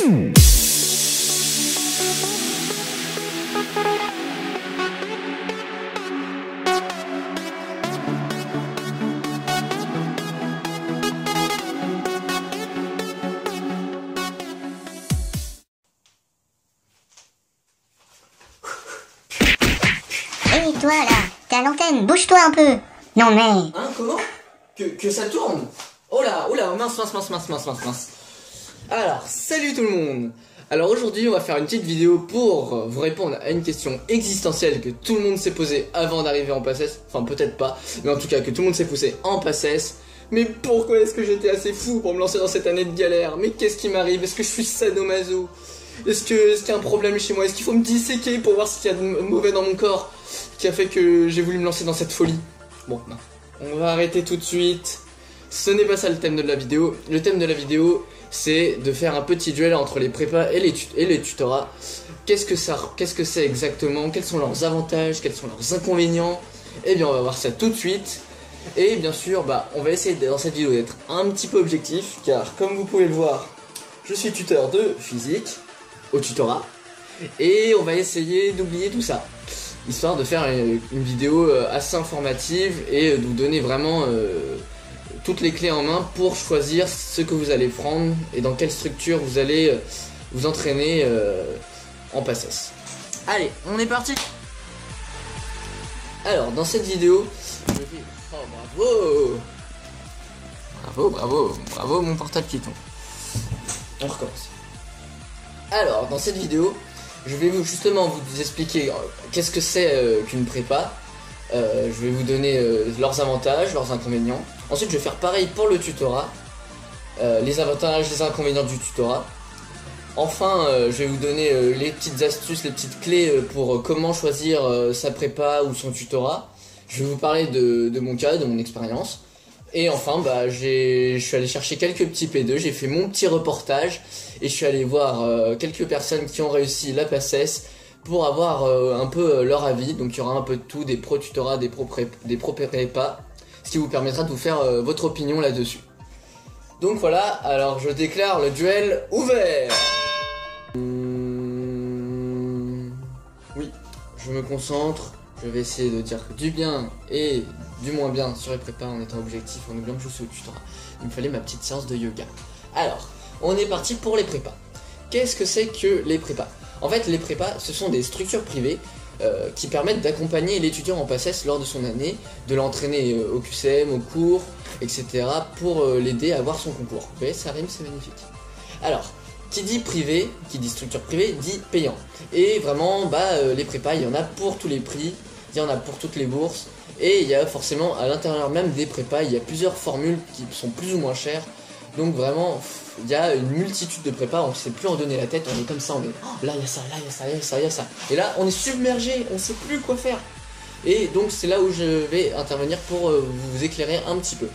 Hé toi là, t'es à l'antenne, bouge-toi un peu. Non mais... Hein, comment que ça tourne. Oh là, mince. Alors, salut tout le monde. Alors aujourd'hui on va faire une petite vidéo pour vous répondre à une question existentielle que tout le monde s'est posée avant d'arriver en PACES. Enfin peut-être pas, mais en tout cas que tout le monde s'est poussé en PACES. Mais pourquoi est-ce que j'étais assez fou pour me lancer dans cette année de galère? Mais qu'est-ce qui m'arrive? Est-ce que je suis sadomaso? Est-ce qu'il y a un problème chez moi? Est-ce qu'il faut me disséquer pour voir ce qu'il y a de mauvais dans mon corps qui a fait que j'ai voulu me lancer dans cette folie? Bon, non. On va arrêter tout de suite. Ce n'est pas ça le thème de la vidéo. Le thème de la vidéo, c'est de faire un petit duel entre les prépas et les tutorats. Qu'est-ce que c'est exactement? Quels sont leurs avantages? Quels sont leurs inconvénients? Eh bien, on va voir ça tout de suite. Et bien sûr, on va essayer dans cette vidéo d'être un petit peu objectif, car comme vous pouvez le voir, je suis tuteur de physique au tutorat. Et on va essayer d'oublier tout ça, histoire de faire une vidéo assez informative et de vous donner vraiment toutes les clés en main pour choisir ce que vous allez prendre et dans quelle structure vous allez vous entraîner en PACES. Allez, on est parti. Alors, dans cette vidéo, je vais... Oh, bravo mon portable qui tombe. On recommence. Alors, dans cette vidéo, je vais justement vous expliquer qu'est-ce que c'est qu'une prépa. Je vais vous donner leurs avantages, leurs inconvénients. Ensuite, je vais faire pareil pour le tutorat. Les avantages, les inconvénients du tutorat. Enfin, je vais vous donner les petites astuces, les petites clés pour comment choisir sa prépa ou son tutorat. Je vais vous parler de mon cas, de mon expérience. Et enfin, je suis allé chercher quelques petits P2, j'ai fait mon petit reportage et je suis allé voir quelques personnes qui ont réussi la PACES pour avoir un peu leur avis. Donc il y aura un peu de tout, des pro tutorats, des pro prépa, ce qui vous permettra de vous faire votre opinion là-dessus. Donc voilà, alors je déclare le duel ouvert. Oui, je me concentre. Je vais essayer de dire du bien et du moins bien sur les prépas en étant objectif, en oubliant que je suis au tutorat. Il me fallait ma petite séance de yoga. Alors, on est parti pour les prépas. Qu'est-ce que c'est que les prépas? En fait, les prépas, ce sont des structures privées qui permettent d'accompagner l'étudiant en PACES lors de son année, de l'entraîner au QCM, au cours, etc. pour l'aider à avoir son concours. Vous voyez, ça rime, c'est magnifique. Alors, qui dit privé, qui dit structure privée, dit payant. Et vraiment, les prépas, il y en a pour tous les prix, il y en a pour toutes les bourses, et il y a forcément à l'intérieur même des prépas, il y a plusieurs formules qui sont plus ou moins chères. Donc vraiment, il y a une multitude de prépas, on ne sait plus en donner la tête, on est comme ça, on est oh, là il y a ça, là il y a ça, il y a ça, il y a ça. Et là, on est submergé, on ne sait plus quoi faire. Et donc c'est là où je vais intervenir pour vous éclairer un petit peu.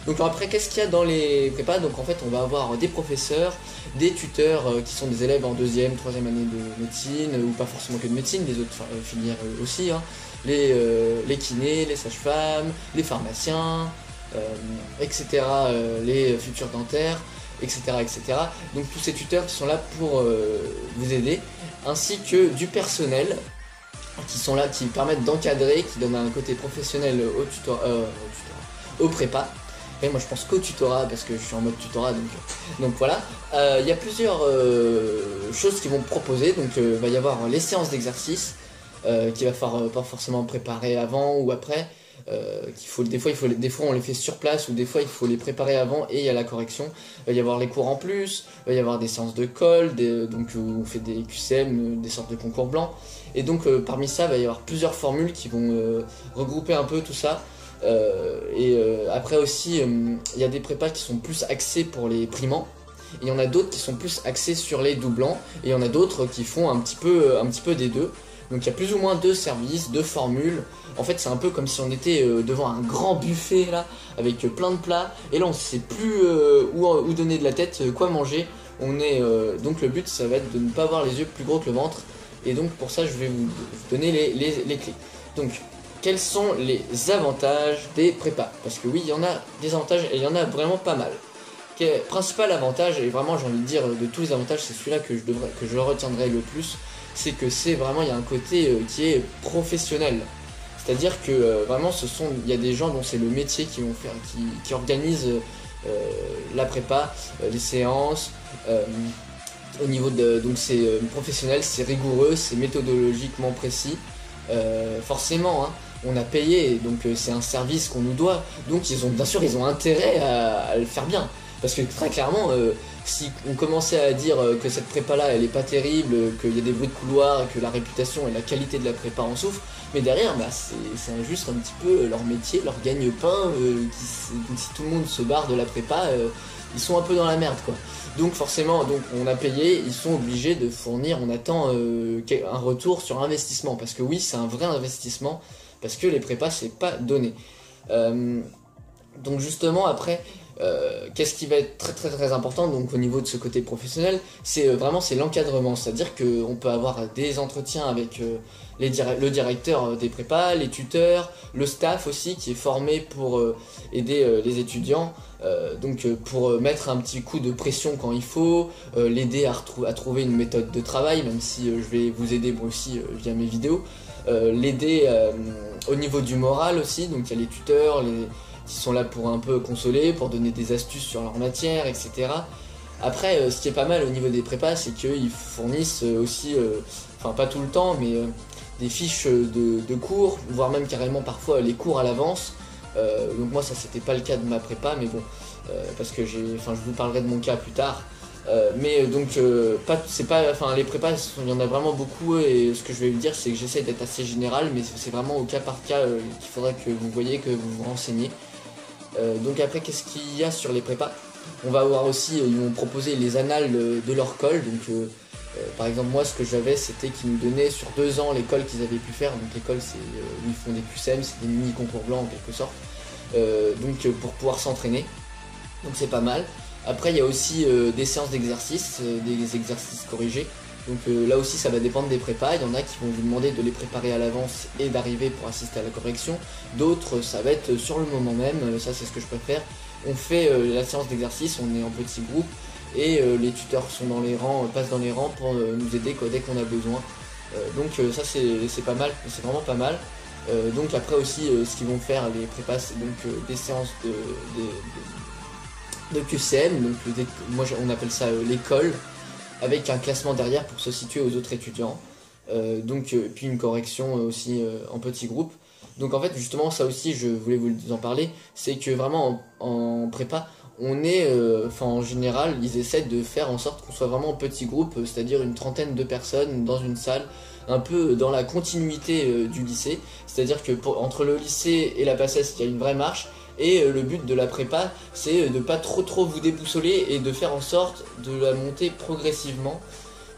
Donc après, qu'est-ce qu'il y a dans les prépas? Donc en fait, on va avoir des professeurs, des tuteurs qui sont des élèves en deuxième, troisième année de médecine, ou pas forcément que de médecine, les autres filières aussi, hein. Les kinés, les sages-femmes, les pharmaciens, etc., les futurs dentaires, etc., etc. Donc tous ces tuteurs qui sont là pour vous aider, ainsi que du personnel qui sont là, qui permettent d'encadrer, qui donnent un côté professionnel au prépa. Et moi je pense qu'au tutorat parce que je suis en mode tutorat, donc voilà. Il y a plusieurs choses qu'ils vont proposer. Donc il va y avoir les séances d'exercice qu'il va falloir pas forcément préparer avant ou après. Des fois on les fait sur place, ou des fois il faut les préparer avant et il y a la correction. Il va y avoir les cours en plus, il va y avoir des séances de colle, donc où on fait des QCM, des sortes de concours blancs. Et donc parmi ça il va y avoir plusieurs formules qui vont regrouper un peu tout ça. Après aussi il y a des prépas qui sont plus axés pour les primants, et il y en a d'autres qui sont plus axés sur les doublants, et il y en a d'autres qui font un petit peu des deux. Donc il y a plus ou moins deux services, deux formules. En fait c'est un peu comme si on était devant un grand buffet là, avec plein de plats, et là on sait plus où donner de la tête, quoi manger. Donc le but ça va être de ne pas avoir les yeux plus gros que le ventre, et donc pour ça je vais vous donner les clés. Donc quels sont les avantages des prépas? Parce que oui, il y en a des avantages et il y en a vraiment pas mal. Principal avantage, et vraiment j'ai envie de dire de tous les avantages, c'est celui-là que je retiendrai le plus, c'est que c'est vraiment, il y a un côté qui est professionnel. C'est-à-dire que vraiment il y a des gens dont c'est le métier qui organisent la prépa, les séances, au niveau de, donc c'est professionnel, c'est rigoureux, c'est méthodologiquement précis. Forcément, hein, on a payé, donc c'est un service qu'on nous doit, donc bien sûr ils ont intérêt à le faire bien. Parce que très clairement, si on commençait à dire que cette prépa là elle est pas terrible, qu'il y a des bruits de couloir, que la réputation et la qualité de la prépa en souffrent, mais derrière bah, c'est juste un petit peu leur métier, leur gagne-pain, si tout le monde se barre de la prépa, ils sont un peu dans la merde quoi. Donc forcément, on a payé, ils sont obligés de fournir, on attend un retour sur investissement, parce que oui c'est un vrai investissement, parce que les prépas c'est pas donné. Donc justement après, qu'est-ce qui va être très important donc au niveau de ce côté professionnel, c'est vraiment l'encadrement, c'est-à-dire qu'on peut avoir des entretiens avec le directeur des prépas, les tuteurs, le staff aussi qui est formé pour aider les étudiants, pour mettre un petit coup de pression quand il faut, l'aider à trouver une méthode de travail, même si je vais vous aider moi aussi via mes vidéos, l'aider au niveau du moral aussi, donc il y a les tuteurs, qui sont là pour un peu consoler, pour donner des astuces sur leur matière, etc. Après, ce qui est pas mal au niveau des prépas, c'est qu'ils fournissent aussi, enfin pas tout le temps, mais des fiches de cours, voire même carrément parfois les cours à l'avance. Donc moi ça c'était pas le cas de ma prépa, mais bon, parce que je vous parlerai de mon cas plus tard. Les prépas, il y en a vraiment beaucoup, et ce que je vais vous dire c'est que j'essaie d'être assez général, mais c'est vraiment au cas par cas qu'il faudra que vous voyez, que vous vous renseignez. Donc après, qu'est-ce qu'il y a sur les prépas? On va avoir aussi, ils vont proposer les annales de leur colle. Donc par exemple moi ce que j'avais, c'était qu'ils nous donnaient sur 2 ans les colles qu'ils avaient pu faire. Donc les colles c'est où ils font des QCM, c'est des mini concours blancs en quelque sorte, pour pouvoir s'entraîner, donc c'est pas mal. Après il y a aussi des séances d'exercice, des exercices corrigés. Donc là aussi ça va dépendre des prépas, il y en a qui vont vous demander de les préparer à l'avance et d'arriver pour assister à la correction. D'autres ça va être sur le moment même, ça c'est ce que je préfère. On fait la séance d'exercice, on est en petit groupe et les tuteurs sont dans les rangs, passent dans les rangs pour nous aider dès qu'on a besoin. Ça c'est pas mal, c'est vraiment pas mal. Donc après aussi ce qu'ils vont faire les prépas, c'est donc des séances de QCM, donc on appelle ça l'école, avec un classement derrière pour se situer aux autres étudiants, puis une correction aussi en petit groupe. Donc en fait justement ça aussi je voulais vous en parler, c'est que vraiment en prépa on est, en général ils essaient de faire en sorte qu'on soit vraiment en petit groupe, c'est-à-dire une trentaine de personnes dans une salle, un peu dans la continuité du lycée, c'est-à-dire que entre le lycée et la PACES il y a une vraie marche. Et le but de la prépa, c'est de pas trop vous déboussoler et de faire en sorte de la monter progressivement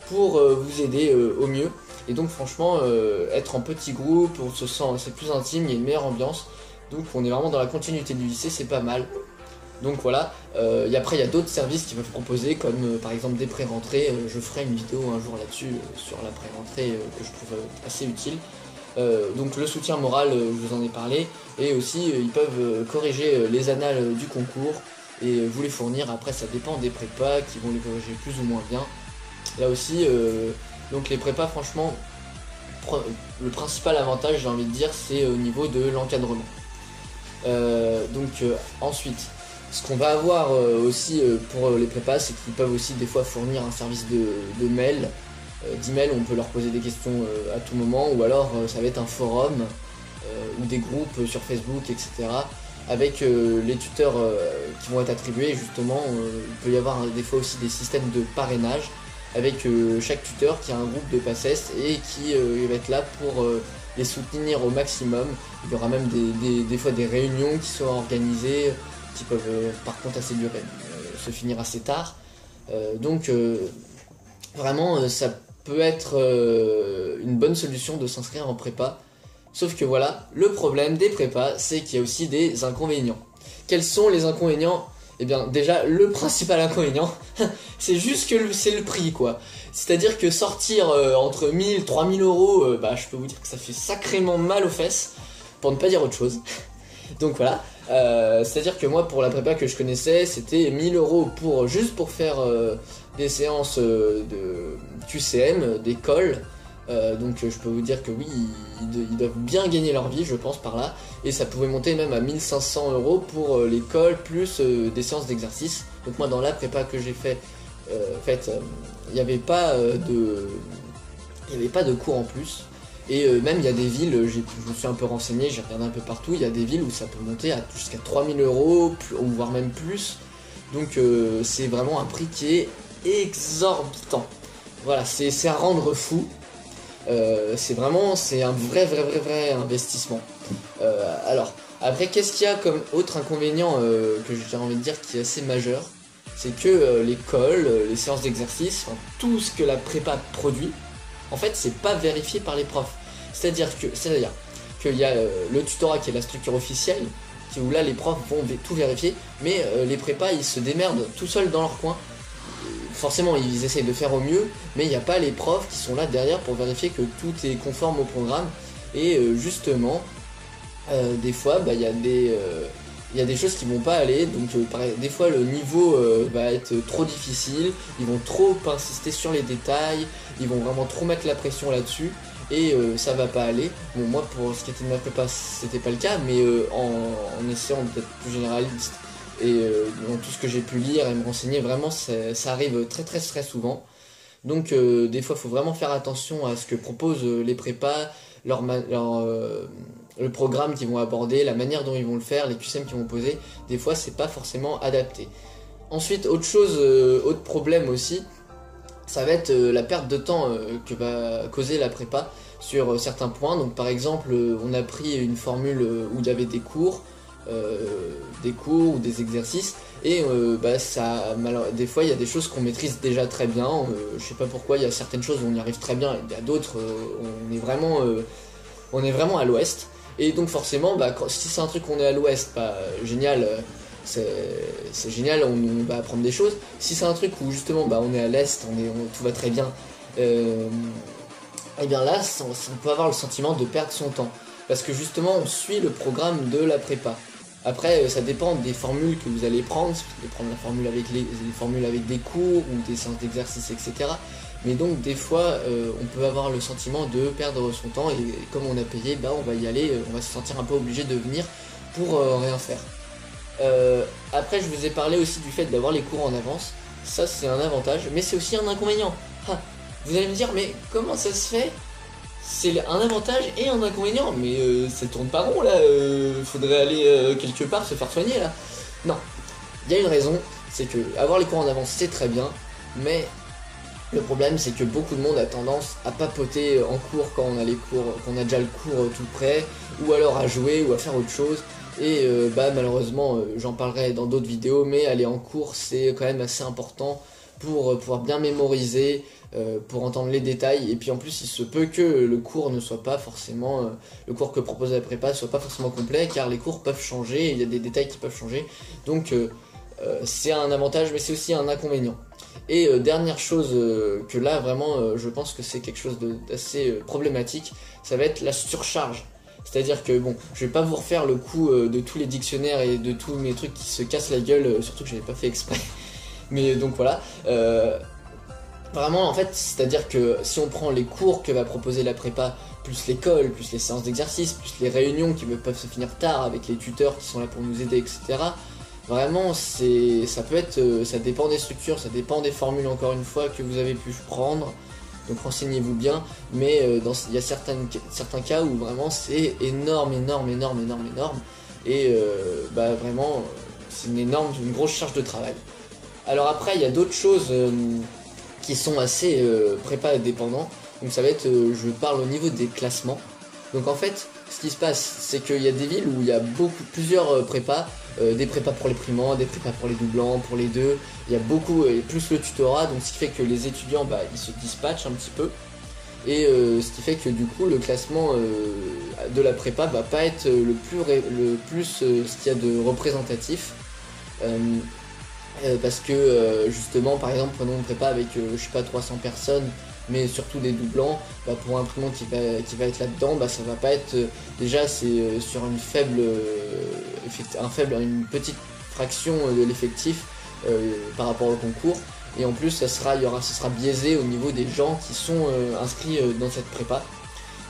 pour vous aider au mieux. Et donc franchement, être en petit groupe, on se sent, c'est plus intime, il y a une meilleure ambiance. Donc on est vraiment dans la continuité du lycée, c'est pas mal. Donc voilà, après il y a d'autres services qui peuvent proposer, comme par exemple des pré-rentrées. Je ferai une vidéo un jour là-dessus, sur la pré-rentrée, que je trouve assez utile. Donc le soutien moral, je vous en ai parlé, et aussi ils peuvent corriger les annales du concours et vous les fournir. Après ça dépend des prépas qui vont les corriger plus ou moins bien. Là aussi, donc les prépas franchement, le principal avantage j'ai envie de dire c'est au niveau de l'encadrement. Ensuite, ce qu'on va avoir aussi pour les prépas, c'est qu'ils peuvent aussi des fois fournir un service de mail, d'email, on peut leur poser des questions à tout moment, ou alors ça va être un forum ou des groupes sur Facebook, etc. avec les tuteurs qui vont être attribués. Justement, il peut y avoir des fois aussi des systèmes de parrainage avec chaque tuteur qui a un groupe de PACES et qui va être là pour les soutenir au maximum. Il y aura même des fois des réunions qui sont organisées, qui peuvent par contre assez durer, se finir assez tard. Vraiment ça peut être une bonne solution de s'inscrire en prépa. Sauf que voilà, le problème des prépas, c'est qu'il y a aussi des inconvénients. Quels sont les inconvénients? Eh bien déjà, le principal inconvénient, c'est juste que c'est le prix quoi. C'est-à-dire que sortir entre 1000 et 3000 euros, je peux vous dire que ça fait sacrément mal aux fesses, pour ne pas dire autre chose. Donc voilà, C'est-à-dire que moi, pour la prépa que je connaissais, c'était 1000 € juste pour faire des séances de QCM, d'école. Donc je peux vous dire que oui, ils doivent bien gagner leur vie, je pense, par là. Et ça pouvait monter même à 1500 € pour l'école, plus des séances d'exercice. Donc moi, dans la prépa que j'ai fait, il n'y avait pas de cours en plus. Et même il y a des villes, je me suis un peu renseigné, j'ai regardé un peu partout, il y a des villes où ça peut monter à jusqu'à 3000 € ou voire même plus. Donc c'est vraiment un prix qui est exorbitant. Voilà, c'est à rendre fou. C'est un vrai investissement. Alors, après, qu'est-ce qu'il y a comme autre inconvénient que j'ai envie de dire qui est assez majeur? C'est que l'école, les séances d'exercice, enfin, tout ce que la prépa produit, en fait, c'est pas vérifié par les profs. C'est-à-dire qu'il y a le tutorat qui est la structure officielle, où là les profs vont tout vérifier, mais les prépas ils se démerdent tout seuls dans leur coin. Forcément ils essayent de faire au mieux, mais il n'y a pas les profs qui sont là derrière pour vérifier que tout est conforme au programme. Et justement, des fois il y a des choses qui vont pas aller, donc des fois le niveau va être trop difficile, ils vont trop insister sur les détails, ils vont vraiment trop mettre la pression là-dessus, et ça va pas aller. Bon, moi pour ce qui était de ma prépa c'était pas le cas, mais en essayant d'être plus généraliste et dans tout ce que j'ai pu lire et me renseigner, vraiment ça arrive très souvent. Donc des fois il faut vraiment faire attention à ce que proposent les prépas, le programme qu'ils vont aborder, la manière dont ils vont le faire, les QCM qu'ils vont poser. Des fois c'est pas forcément adapté. Ensuite, autre problème aussi, ça va être la perte de temps que va causer la prépa sur certains points. Donc par exemple, on a pris une formule où il y avait des cours ou des exercices, et des fois il y a des choses qu'on maîtrise déjà très bien. Je sais pas pourquoi, il y a certaines choses où on y arrive très bien, et il y a d'autres on est vraiment à l'ouest. Et donc forcément, si c'est un truc qu'on est à l'ouest, génial. C'est génial, on va apprendre des choses. Si c'est un truc où justement on est à l'est, tout va très bien, et bien là on peut avoir le sentiment de perdre son temps, parce que justement on suit le programme de la prépa. Après ça dépend des formules que vous allez prendre, si vous allez prendre la formule avec les formules avec des cours ou des séances d'exercice, etc. Mais donc des fois on peut avoir le sentiment de perdre son temps, et comme on a payé, on va y aller, on va se sentir un peu obligé de venir pour rien faire. Après je vous ai parlé aussi du fait d'avoir les cours en avance. Ça c'est un avantage, mais c'est aussi un inconvénient. Vous allez me dire, mais comment ça se fait? C'est un avantage et un inconvénient, mais ça tourne pas rond là, faudrait aller quelque part se faire soigner là. Non, il y a une raison, c'est que avoir les cours en avance c'est très bien, mais le problème c'est que beaucoup de monde a tendance à papoter en cours quand on a déjà le cours tout prêt, ou alors à jouer ou à faire autre chose. Et malheureusement, j'en parlerai dans d'autres vidéos, mais aller en cours c'est quand même assez important pour pouvoir bien mémoriser, pour entendre les détails. Et puis en plus il se peut que le cours ne soit pas forcément, le cours que propose la prépa soit pas forcément complet, car les cours peuvent changer, il y a des détails qui peuvent changer. Donc c'est un avantage, mais c'est aussi un inconvénient. Et dernière chose que là vraiment je pense que c'est quelque chose d'assez problématique, ça va être la surcharge. C'est-à-dire que bon, je vais pas vous refaire le coup de tous les dictionnaires et de tous mes trucs qui se cassent la gueule, surtout que j'avais pas fait exprès. Mais donc voilà, vraiment en fait, c'est-à-dire que si on prend les cours que va proposer la prépa, plus l'école, plus les séances d'exercice, plus les réunions qui peuvent se finir tard avec les tuteurs qui sont là pour nous aider, etc. Vraiment, ça peut être, ça dépend des structures, ça dépend des formules encore une fois que vous avez pu prendre. Donc renseignez-vous bien, mais il y a certains cas où vraiment c'est énorme. Et vraiment, c'est une grosse charge de travail. Alors après, il y a d'autres choses qui sont assez prépa dépendants. Donc ça va être, je parle au niveau des classements. Donc en fait, ce qui se passe, c'est qu'il y a des villes où il y a plusieurs prépas, des prépas pour les primants, des prépas pour les doublants, pour les deux. Il y a beaucoup, et plus le tutorat, donc ce qui fait que les étudiants, ils se dispatchent un petit peu. Et ce qui fait que du coup, le classement de la prépa va pas être le plus ce qu'il y a de représentatif. Parce que justement, par exemple, prenons une prépa avec, je sais pas, 300 personnes, mais surtout des doublants, pour un imprimant qui va être là-dedans, ça va pas être, déjà c'est sur une faible une petite fraction de l'effectif par rapport au concours. Et en plus, ce sera biaisé au niveau des gens qui sont inscrits dans cette prépa.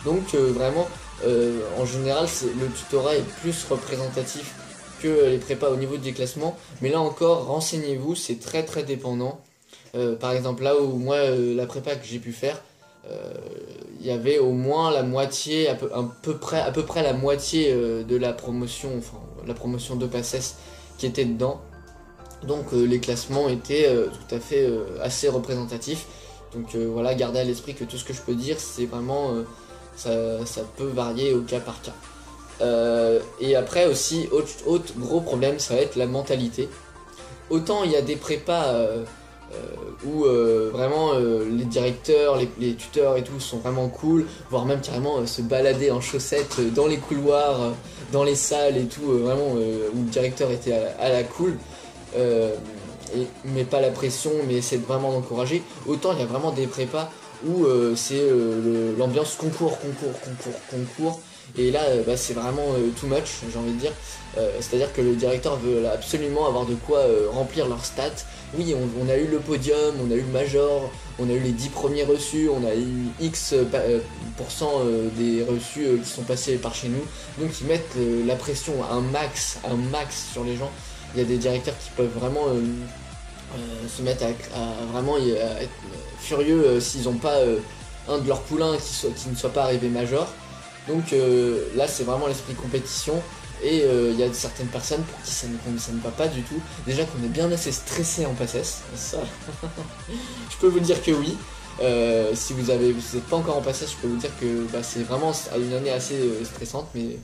Donc vraiment, en général, le tutorat est plus représentatif que les prépas au niveau des classements. Mais là encore, renseignez-vous, c'est très très dépendant. Par exemple, là où moi, la prépa que j'ai pu faire, il y avait au moins la moitié, à peu près la moitié de la promotion, enfin la promotion de PACES qui était dedans. Donc les classements étaient tout à fait assez représentatifs. Donc voilà, gardez à l'esprit que tout ce que je peux dire, c'est vraiment ça peut varier au cas par cas. Et après aussi, autre gros problème, ça va être la mentalité. Autant il y a des prépas où vraiment les directeurs, les tuteurs et tout sont vraiment cool, voire même carrément se balader en chaussettes dans les couloirs, dans les salles et tout, vraiment où le directeur était à la cool. Mais pas la pression, mais essaie vraiment d'encourager. Autant il y a vraiment des prépas où c'est l'ambiance concours, et là c'est vraiment too much, j'ai envie de dire. C'est à dire que le directeur veut absolument avoir de quoi remplir leurs stats. Oui, on a eu le podium, on a eu le major, on a eu les 10 premiers reçus, on a eu X % des reçus qui sont passés par chez nous. Donc ils mettent la pression un max sur les gens. Il y a des directeurs qui peuvent vraiment se mettre à vraiment être furieux s'ils n'ont pas un de leurs poulains qui ne soit pas arrivé major. Donc là c'est vraiment l'esprit compétition. Et il y a certaines personnes pour qui ça ne va pas du tout. Déjà qu'on est bien assez stressé en PACES, ça je peux vous dire que oui. Si vous n'êtes pas encore en PACES, je peux vous dire que c'est vraiment une année assez stressante, mais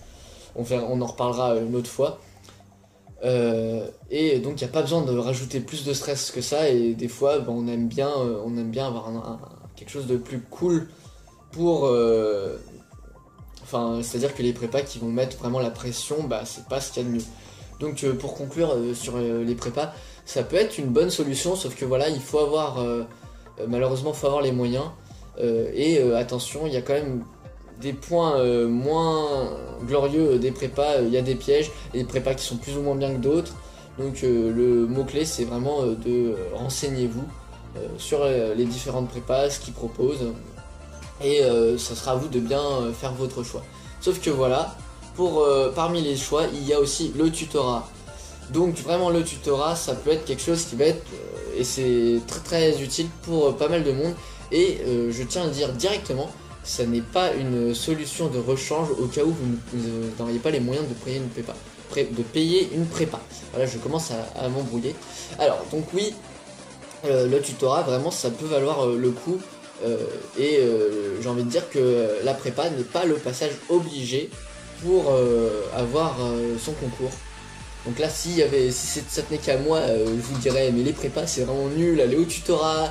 on en reparlera une autre fois. Et donc il n'y a pas besoin de rajouter plus de stress que ça, et des fois on aime bien avoir quelque chose de plus cool pour c'est à dire que les prépas qui vont mettre vraiment la pression, c'est pas ce qu'il y a de mieux. Donc pour conclure sur les prépas, ça peut être une bonne solution, sauf que voilà, il faut avoir malheureusement faut avoir les moyens, et attention, il y a quand même des points moins glorieux des prépas. Il y a des pièges et des prépas qui sont plus ou moins bien que d'autres. Donc le mot-clé c'est vraiment de renseignez-vous sur les différentes prépas, ce qu'ils proposent, et ça sera à vous de bien faire votre choix. Sauf que voilà, parmi les choix, il y a aussi le tutorat. Donc vraiment le tutorat, ça peut être quelque chose qui va être, et c'est très très utile pour pas mal de monde, et je tiens à le dire directement, ça n'est pas une solution de rechange au cas où vous n'auriez pas les moyens de payer une prépa. Voilà, je commence à m'embrouiller. Alors, donc oui, le tutorat, vraiment, ça peut valoir le coup. Et j'ai envie de dire que la prépa n'est pas le passage obligé pour avoir son concours. Donc là, si ça tenait qu'à moi, je vous dirais, mais les prépas c'est vraiment nul, allez au tutorat.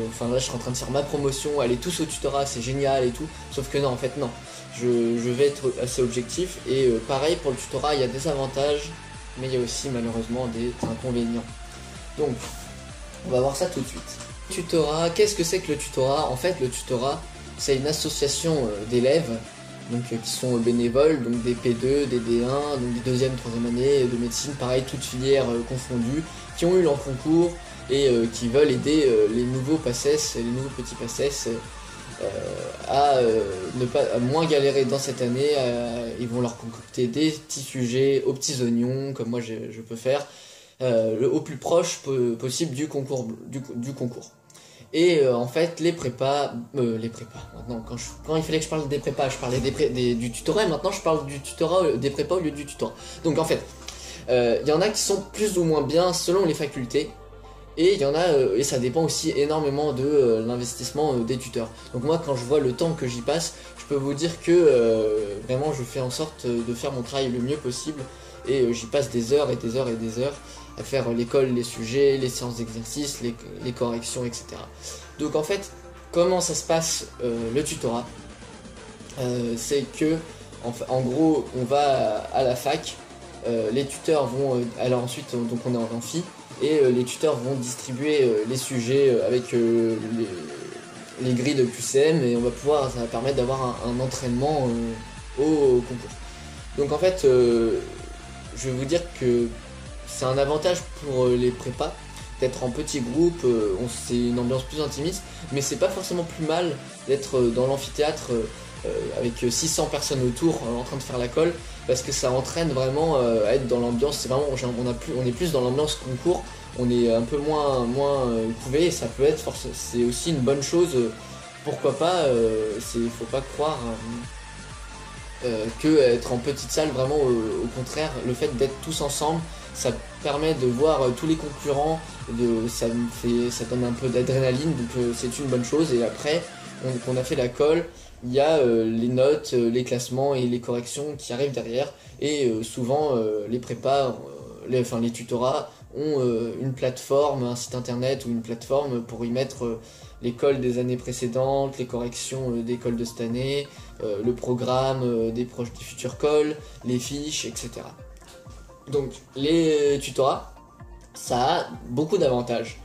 Enfin là, je suis en train de faire ma promotion, allez tous au tutorat, c'est génial et tout. Sauf que non, en fait non. Je vais être assez objectif, et pareil pour le tutorat, il y a des avantages, mais il y a aussi malheureusement des inconvénients. Donc, on va voir ça tout de suite. Tutorat, qu'est-ce que c'est que le tutorat? En fait, le tutorat, c'est une association d'élèves, donc qui sont bénévoles, donc des P2, des D1, donc des 2e, 3e année de médecine, pareil, toutes filières confondues, qui ont eu leur concours et qui veulent aider les nouveaux PACES, les nouveaux petits PACES à moins galérer dans cette année. Ils vont leur concocter des petits sujets aux petits oignons, comme moi je peux faire, au plus proche possible du concours. Et en fait, les prépas, maintenant, quand il fallait que je parle des prépas, je parlais du tutorat, et maintenant je parle du tutorat, des prépas au lieu du tutorat. Donc en fait, il y en a qui sont plus ou moins bien selon les facultés, et il y en a, et ça dépend aussi énormément de l'investissement des tuteurs. Donc moi, quand je vois le temps que j'y passe, je peux vous dire que vraiment je fais en sorte de faire mon travail le mieux possible, et j'y passe des heures et des heures et des heures à faire l'école, les sujets, les séances d'exercice, les corrections, etc. Donc en fait, comment ça se passe le tutorat? C'est que, en gros, on va à la fac, les tuteurs vont, alors ensuite, donc on est en amphi, et les tuteurs vont distribuer les sujets avec les grilles de QCM, et ça va permettre d'avoir un entraînement au concours. Donc en fait, je vais vous dire que c'est un avantage pour les prépas d'être en petit groupe, c'est une ambiance plus intimiste, mais c'est pas forcément plus mal d'être dans l'amphithéâtre avec 600 personnes autour en train de faire la colle, parce que ça entraîne vraiment à être dans l'ambiance. C'est vraiment, on est plus dans l'ambiance concours, on est un peu moins couvé, et ça peut être c'est aussi une bonne chose. Pourquoi pas, faut pas croire que être en petite salle, vraiment au contraire, le fait d'être tous ensemble, ça permet de voir tous les concurrents, ça donne un peu d'adrénaline, donc c'est une bonne chose. Et après qu'on a fait la colle, il y a les notes, les classements et les corrections qui arrivent derrière, et souvent les prépas, les tutorats ont une plateforme, un site internet ou une plateforme pour y mettre les colles des années précédentes, les corrections des colles de cette année, le programme des futurs colles, les fiches, etc. Donc les tutorats, ça a beaucoup d'avantages.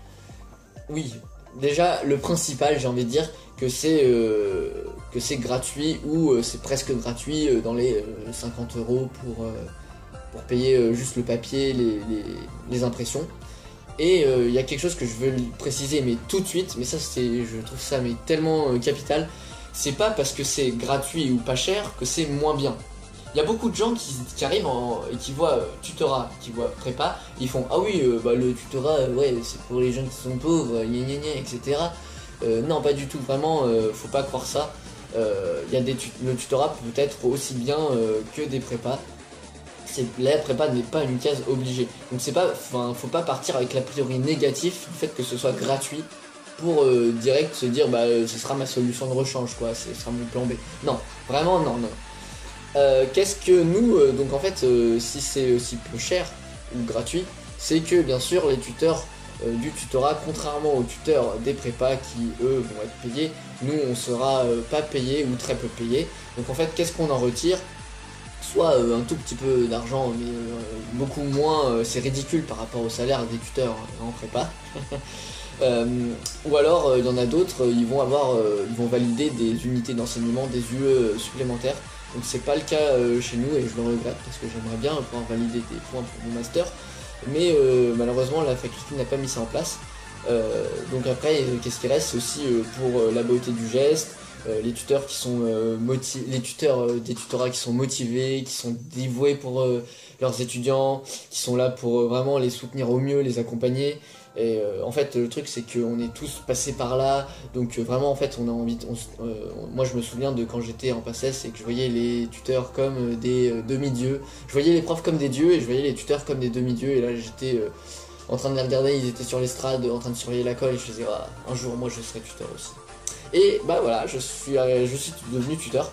Oui, déjà le principal, j'ai envie de dire que c'est gratuit, ou c'est presque gratuit, dans les 50 € pour payer juste le papier, les impressions. Et il y a quelque chose que je veux préciser, mais tout de suite, mais ça je trouve ça mais tellement capital. C'est pas parce que c'est gratuit ou pas cher que c'est moins bien. Il y a beaucoup de gens qui arrivent et qui voient tutorat, qui voient prépa, ils font ah oui, le tutorat, ouais, c'est pour les gens qui sont pauvres, gna gna gna, etc. Non, pas du tout, vraiment, faut pas croire ça. Le tutorat peut être aussi bien que des prépas. La prépa n'est pas une case obligée. Donc faut pas partir avec l'a priori négatif du fait que ce soit gratuit pour direct se dire ce sera ma solution de rechange, quoi, ce sera mon plan B. Non, vraiment non. Qu'est-ce que nous, donc en fait, si c'est aussi peu cher ou gratuit, c'est que bien sûr les tuteurs du tutorat, contrairement aux tuteurs des prépas qui eux vont être payés, nous on sera pas payés ou très peu payés. Donc en fait, qu'est-ce qu'on en retire? Soit un tout petit peu d'argent, mais beaucoup moins, c'est ridicule par rapport au salaire des tuteurs en prépa. Ou alors il y en a d'autres, ils vont valider des unités d'enseignement, des UE supplémentaires. Donc c'est pas le cas chez nous, et je le regrette parce que j'aimerais bien pouvoir valider des points pour mon master, mais malheureusement la faculté n'a pas mis ça en place. Donc après, qu'est-ce qui reste? C'est aussi pour la beauté du geste, les tuteurs qui sont des tutorats qui sont motivés, qui sont dévoués pour leurs étudiants, qui sont là pour vraiment les soutenir au mieux, les accompagner. Et en fait le truc c'est qu'on est tous passés par là, donc vraiment en fait on a envie moi je me souviens de quand j'étais en PACES et que je voyais les tuteurs comme des demi-dieux, je voyais les profs comme des dieux et je voyais les tuteurs comme des demi-dieux, et là j'étais en train de les regarder, ils étaient sur l'estrade en train de surveiller la colle, et je faisais un jour moi je serai tuteur aussi. Et voilà, je suis devenu tuteur.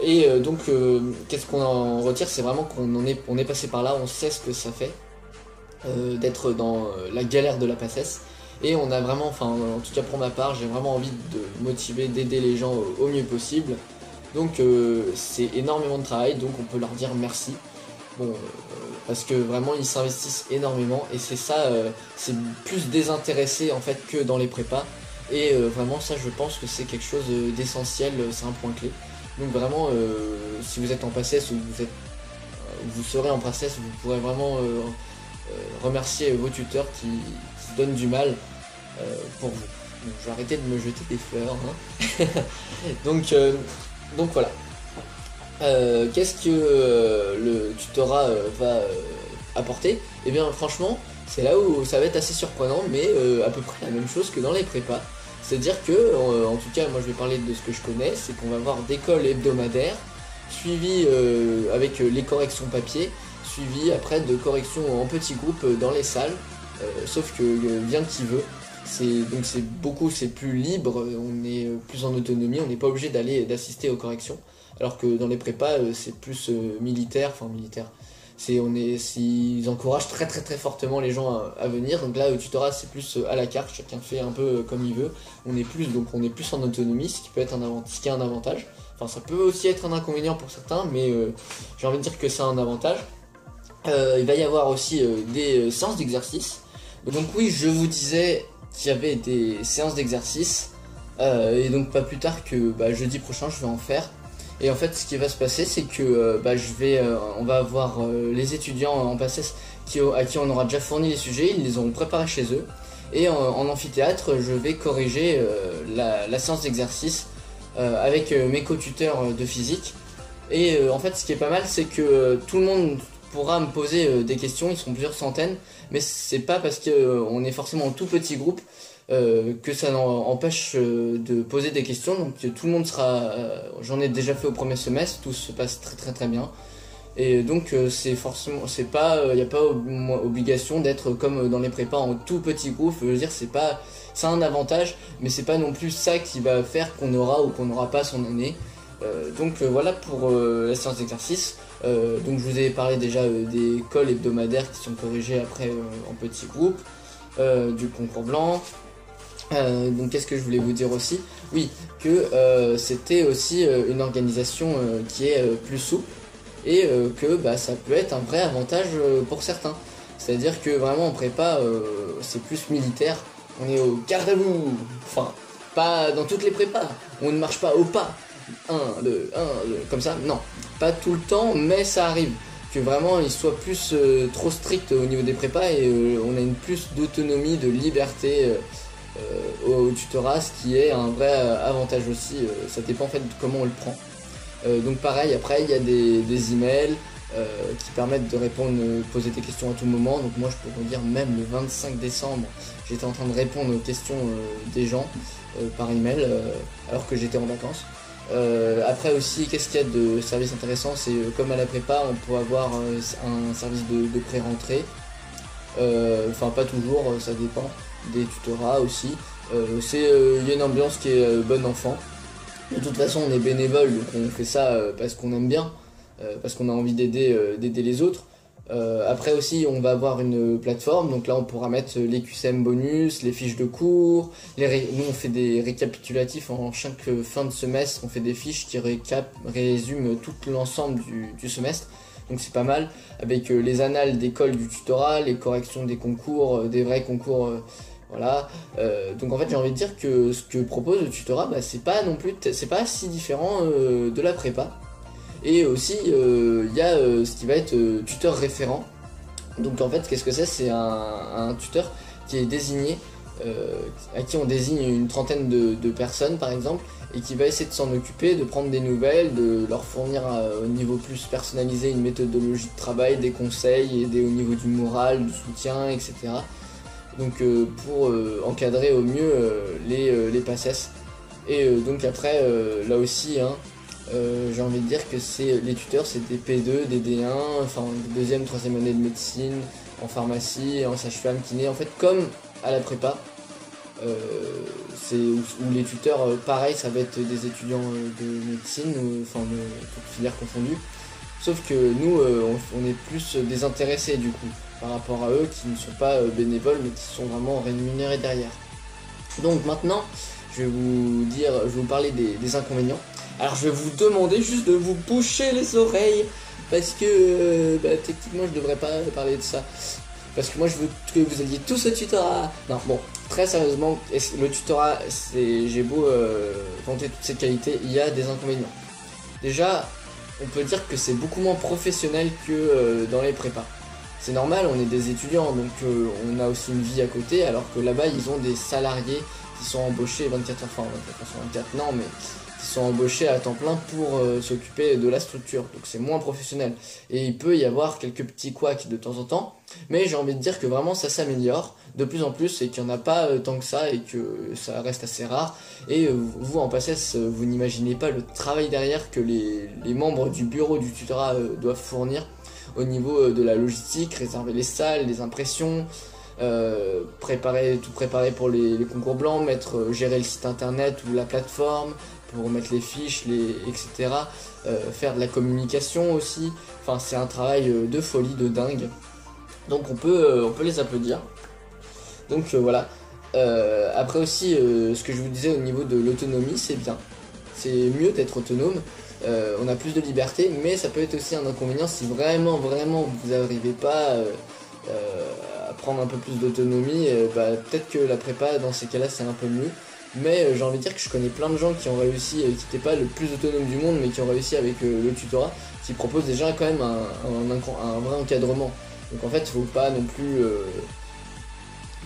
Et donc qu'est-ce qu'on en retire? C'est vraiment qu'on est passé par là, on sait ce que ça fait d'être dans la galère de la PACES, et on a vraiment, en tout cas pour ma part, j'ai vraiment envie de motiver, d'aider les gens au mieux possible. Donc c'est énormément de travail, donc on peut leur dire merci. Parce que vraiment ils s'investissent énormément, et c'est ça, c'est plus désintéressé en fait que dans les prépas. Et vraiment ça, je pense que c'est quelque chose d'essentiel, c'est un point clé. Donc vraiment, si vous êtes en PACES ou vous serez en PACES, vous pourrez vraiment remercier vos tuteurs qui donnent du mal pour vous. Donc, je vais arrêter de me jeter des fleurs, hein. donc voilà. Qu'est-ce que le tutorat va apporter? Eh bien franchement, c'est là où ça va être assez surprenant, mais à peu près la même chose que dans les prépas. C'est-à-dire que, en tout cas moi je vais parler de ce que je connais, c'est qu'on va avoir des colles hebdomadaires, suivies avec les corrections papier, suivi après de corrections en petits groupes dans les salles, sauf que vient qui veut. Donc c'est plus libre, on est plus en autonomie, on n'est pas obligé d'assister aux corrections, alors que dans les prépas c'est plus militaire. Ils encouragent très très très fortement les gens à venir. Donc là au tutorat c'est plus à la carte, chacun fait un peu comme il veut. On est plus en autonomie, ce qui est un avantage. Enfin ça peut aussi être un inconvénient pour certains, mais j'ai envie de dire que c'est un avantage. Il va y avoir aussi des séances d'exercice. Donc oui, je vous disais qu'il y avait des séances d'exercice, et donc pas plus tard que jeudi prochain je vais en faire. Et en fait, ce qui va se passer, c'est que on va avoir les étudiants en PACES à qui on aura déjà fourni les sujets, ils les auront préparés chez eux. Et en amphithéâtre, je vais corriger la séance d'exercice avec mes co-tuteurs de physique. Et en fait, ce qui est pas mal, c'est que tout le monde pourra me poser des questions, ils seront plusieurs centaines, mais c'est pas parce qu'on est forcément en tout petit groupe que ça empêche de poser des questions. Donc tout le monde sera, j'en ai déjà fait au premier semestre, tout se passe très bien. Et donc c'est pas, il n'y a pas obligation d'être comme dans les prépas en tout petit groupe. Je veux dire, c'est un avantage, mais c'est pas non plus ça qui va faire qu'on aura ou qu'on n'aura pas son année. Voilà pour la séance d'exercice. Donc je vous ai parlé déjà des cols hebdomadaires qui sont corrigés après en petits groupes, du concours blanc. Donc qu'est-ce que je voulais vous dire aussi? Oui, que c'était aussi une organisation qui est plus souple et que ça peut être un vrai avantage pour certains. C'est-à-dire que vraiment en prépa c'est plus militaire, on est au garde à vous, enfin pas dans toutes les prépas, on ne marche pas au pas, 1, 2, 1, 2, comme ça, non, pas tout le temps, mais ça arrive que vraiment il soit plus trop strict au niveau des prépas et on a une plus d'autonomie, de liberté au tutorat, ce qui est un vrai avantage aussi, ça dépend en fait de comment on le prend. Donc pareil, après il y a des emails qui permettent de répondre, poser des questions à tout moment. Donc moi je peux vous dire, même le 25 décembre j'étais en train de répondre aux questions des gens par email alors que j'étais en vacances. Après aussi, qu'est-ce qu'il y a de service intéressant, c'est comme à la prépa on peut avoir un service de pré-rentrée, enfin pas toujours, ça dépend des tutorats aussi. Il y a une ambiance qui est bonne enfant. De toute façon on est bénévole, donc on fait ça parce qu'on aime bien, parce qu'on a envie d'aider les autres. Après aussi on va avoir une plateforme, donc là on pourra mettre les QCM bonus, les fiches de cours, nous on fait des récapitulatifs en chaque fin de semestre, on fait des fiches qui résument tout l'ensemble du semestre, donc c'est pas mal, avec les annales d'école du tutorat, les corrections des concours, des vrais concours, voilà. Donc en fait j'ai envie de dire que ce que propose le tutorat, c'est pas si différent de la prépa. Et aussi il y a ce qui va être tuteur référent. Donc en fait qu'est-ce que c'est un tuteur qui est désigné, à qui on désigne une trentaine de personnes par exemple, et qui va essayer de s'en occuper, de prendre des nouvelles, de leur fournir au niveau plus personnalisé une méthodologie de travail, des conseils, aider au niveau du moral, du soutien, etc. Donc pour encadrer au mieux les PACES. Et donc après là aussi j'ai envie de dire que les tuteurs, c'est des P2, des D1, enfin deuxième, troisième année de médecine, en pharmacie, en sage-femme, kiné, en fait comme à la prépa. Où les tuteurs, pareil, ça va être des étudiants de médecine, enfin de toutes filières confondues. Sauf que nous, on est plus désintéressés du coup, par rapport à eux qui ne sont pas bénévoles, mais qui sont vraiment rémunérés derrière. Donc maintenant, je vais vous parler des inconvénients. Alors je vais vous demander juste de vous boucher les oreilles, parce que techniquement je devrais pas parler de ça. Parce que moi je veux que vous alliez tous au tutorat. Non, bon, très sérieusement, le tutorat, j'ai beau vanter toutes ces qualités, il y a des inconvénients. Déjà, on peut dire que c'est beaucoup moins professionnel que dans les prépas. C'est normal, on est des étudiants, donc on a aussi une vie à côté, alors que là-bas ils ont des salariés qui sont embauchés 24 heures, enfin 24 non, mais qui sont embauchés à temps plein pour s'occuper de la structure, donc c'est moins professionnel. Et il peut y avoir quelques petits couacs de temps en temps, mais j'ai envie de dire que vraiment ça s'améliore de plus en plus et qu'il n'y en a pas tant que ça et que ça reste assez rare. Et vous en PACES, vous n'imaginez pas le travail derrière que les membres du bureau du tutorat doivent fournir au niveau de la logistique, réserver les salles, les impressions, tout préparer pour les concours blancs, gérer le site internet ou la plateforme, pour mettre les fiches, etc. Faire de la communication aussi. Enfin, c'est un travail de folie, de dingue. Donc on peut les applaudir. Donc voilà. Après aussi, ce que je vous disais au niveau de l'autonomie, c'est bien. C'est mieux d'être autonome. On a plus de liberté, mais ça peut être aussi un inconvénient si vraiment vous n'arrivez pas à prendre un peu plus d'autonomie. Peut-être que la prépa dans ces cas-là c'est un peu mieux. Mais j'ai envie de dire que je connais plein de gens qui ont réussi, qui n'étaient pas le plus autonome du monde, mais qui ont réussi avec le tutorat, qui proposent déjà quand même un vrai encadrement. Donc en fait, faut pas non plus...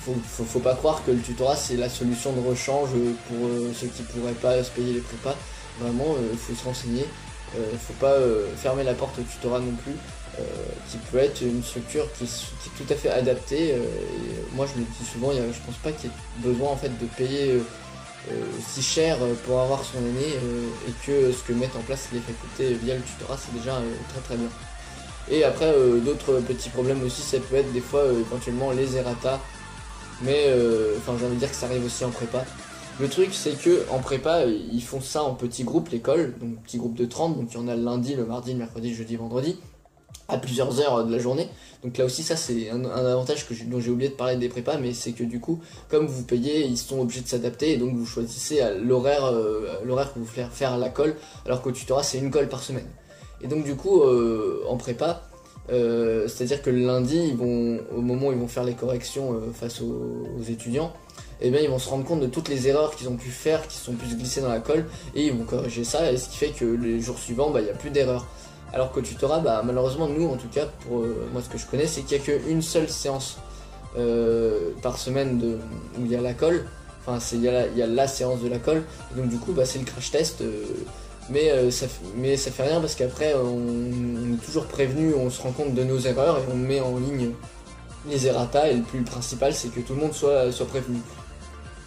faut pas croire que le tutorat c'est la solution de rechange pour ceux qui pourraient pas se payer les prépas. Vraiment, il faut se renseigner. Faut pas fermer la porte au tutorat non plus, qui peut être une structure qui est tout à fait adaptée. Et moi je me dis souvent, je pense pas qu'il y ait besoin en fait de payer si cher pour avoir son année, et que ce que mettent en place les facultés via le tutorat c'est déjà très très bien. Et après d'autres petits problèmes aussi, ça peut être des fois éventuellement les errata, mais enfin j'ai envie de dire que ça arrive aussi en prépa. Le truc c'est que en prépa ils font ça en petits groupes, l'école, donc petits groupes de 30, donc il y en a le lundi, le mardi, le mercredi, le jeudi, vendredi, à plusieurs heures de la journée. Donc là aussi ça c'est un avantage dont j'ai oublié de parler des prépas, mais c'est que du coup comme vous payez, ils sont obligés de s'adapter, et donc vous choisissez l'horaire que vous voulez faire à la colle, alors qu'au tutorat c'est une colle par semaine. Et donc du coup en prépa, c'est à dire que le lundi au moment où ils vont faire les corrections face aux étudiants, et bien ils vont se rendre compte de toutes les erreurs qu'ils ont pu faire, qui sont pu se glisser dans la colle, et ils vont corriger ça, et ce qui fait que les jours suivants il n'y a plus d'erreurs. Alors qu'au tutorat, malheureusement nous en tout cas, pour moi ce que je connais, c'est qu'il n'y a qu'une seule séance par semaine où il y a la colle, enfin il y a la séance de la colle, et donc du coup c'est le crash test, mais ça fait rien, parce qu'après on est toujours prévenu, on se rend compte de nos erreurs et on met en ligne les errata, et le plus principal c'est que tout le monde soit prévenu.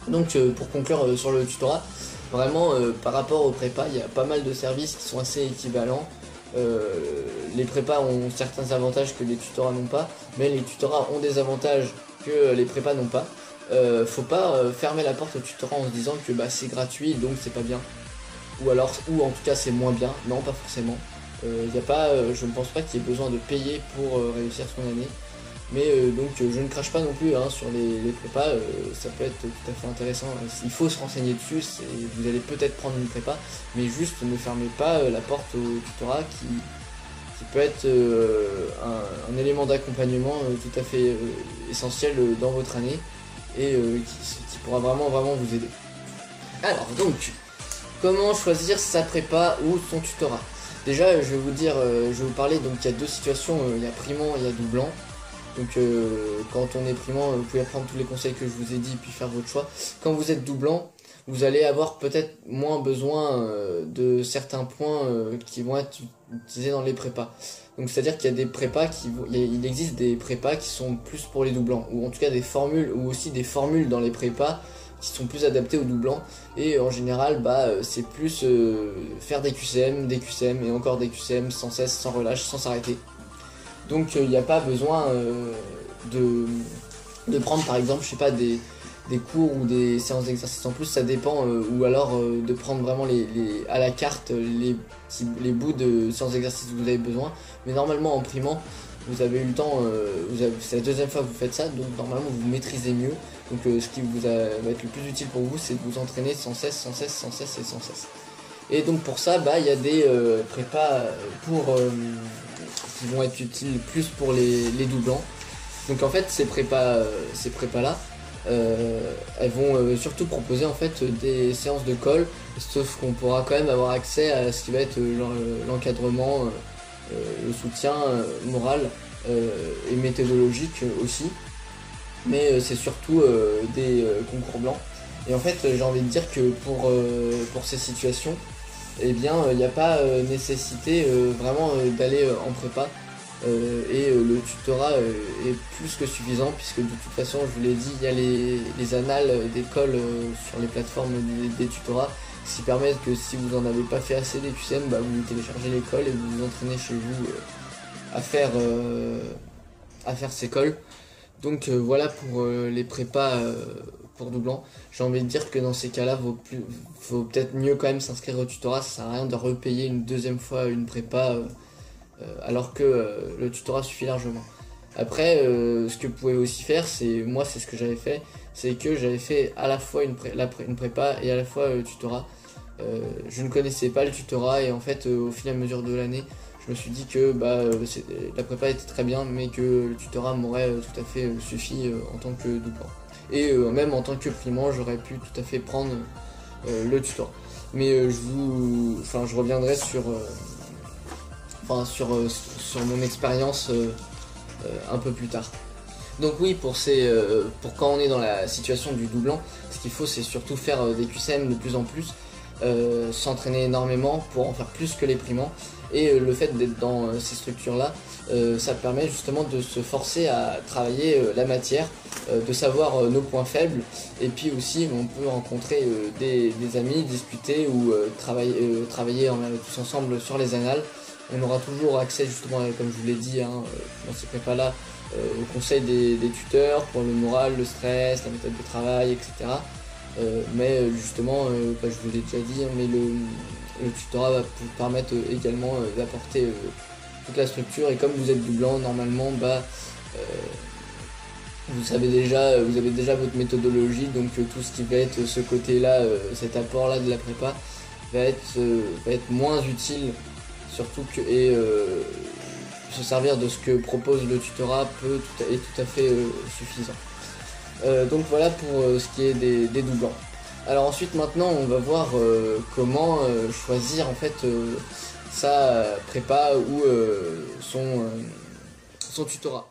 Donc pour conclure sur le tutorat, vraiment par rapport aux prépas, il y a pas mal de services qui sont assez équivalents. Les prépas ont certains avantages que les tutorats n'ont pas, mais les tutorats ont des avantages que les prépas n'ont pas. Faut pas fermer la porte au tutorat en se disant que c'est gratuit donc c'est pas bien, ou en tout cas c'est moins bien. Non, pas forcément. Je ne pense pas qu'il y ait besoin de payer pour réussir son année. Mais donc je ne crache pas non plus sur les prépas, ça peut être tout à fait intéressant. Il faut se renseigner dessus, vous allez peut-être prendre une prépa, mais juste ne fermez pas la porte au tutorat qui peut être un élément d'accompagnement tout à fait essentiel dans votre année, et qui pourra vraiment vous aider. Alors donc, comment choisir sa prépa ou son tutorat? Déjà je vais vous parler, donc il y a deux situations, il y a primant et il y a doublant. Donc quand on est primant, vous pouvez prendre tous les conseils que je vous ai dit puis faire votre choix. Quand vous êtes doublant, vous allez avoir peut-être moins besoin de certains points qui vont être utilisés dans les prépas. Donc c'est à dire qu'il y a des prépas il existe des prépas qui sont plus pour les doublants, ou en tout cas des formules, ou aussi des formules dans les prépas qui sont plus adaptées aux doublants. Et en général c'est plus faire des QCM et encore des QCM sans cesse, sans relâche, sans s'arrêter. Donc il n'y a pas besoin de prendre par exemple, je sais pas, des cours ou des séances d'exercice en plus, ça dépend, ou alors de prendre vraiment à la carte les bouts de séances d'exercice que vous avez besoin. Mais normalement en primant, vous avez eu le temps, c'est la deuxième fois que vous faites ça, donc normalement vous maîtrisez mieux. Donc ce qui va être le plus utile pour vous, c'est de vous entraîner sans cesse. Et donc pour ça, il y a des prépas qui vont être utiles plus pour les doublants. Donc en fait ces prépas là, elles vont surtout proposer en fait des séances de colle, sauf qu'on pourra quand même avoir accès à ce qui va être l'encadrement, le soutien moral et méthodologique aussi. Mais c'est surtout des concours blancs. Et en fait j'ai envie de dire que pour ces situations, eh bien il n'y a pas nécessité vraiment d'aller en prépa, et le tutorat est plus que suffisant, puisque de toute façon je vous l'ai dit, il y a les annales d'école sur les plateformes des tutorats, ce qui permet que si vous n'en avez pas fait assez des QCM, vous téléchargez l'école et vous vous entraînez chez vous à faire ces cols. Donc voilà pour les prépas pour doublant. J'ai envie de dire que dans ces cas-là, faut peut-être mieux quand même s'inscrire au tutorat. Ça sert à rien de repayer une deuxième fois une prépa alors que le tutorat suffit largement. Après, ce que vous pouvez aussi faire, c'est ce que j'avais fait, c'est que j'avais fait à la fois une prépa et à la fois le tutorat. Je ne connaissais pas le tutorat, et en fait au fur et à mesure de l'année, je me suis dit que la prépa était très bien, mais que le tutorat m'aurait tout à fait suffi en tant que doublant. et même en tant que primant j'aurais pu tout à fait prendre le tutorat. Mais je reviendrai sur mon expérience un peu plus tard. Donc oui, pour quand on est dans la situation du doublant, ce qu'il faut c'est surtout faire des QCM de plus en plus, s'entraîner énormément pour en faire plus que les primants, et le fait d'être dans ces structures là, ça permet justement de se forcer à travailler la matière, de savoir nos points faibles, et puis aussi on peut rencontrer des amis, discuter ou travailler tous ensemble sur les annales. On aura toujours accès justement, comme je vous l'ai dit, dans ces prépas là, au conseil des tuteurs pour le moral, le stress, la méthode de travail, etc. Mais justement, je vous l'ai déjà dit, mais le tutorat va vous permettre également d'apporter toute la structure, et comme vous êtes doublant, normalement, vous avez déjà votre méthodologie, donc tout ce qui va être ce côté-là, cet apport-là de la prépa, va être moins utile, surtout que se servir de ce que propose le tutorat est tout à fait suffisant. Donc voilà pour ce qui est des doublants. Alors ensuite, maintenant on va voir comment choisir en fait sa prépa ou son tutorat.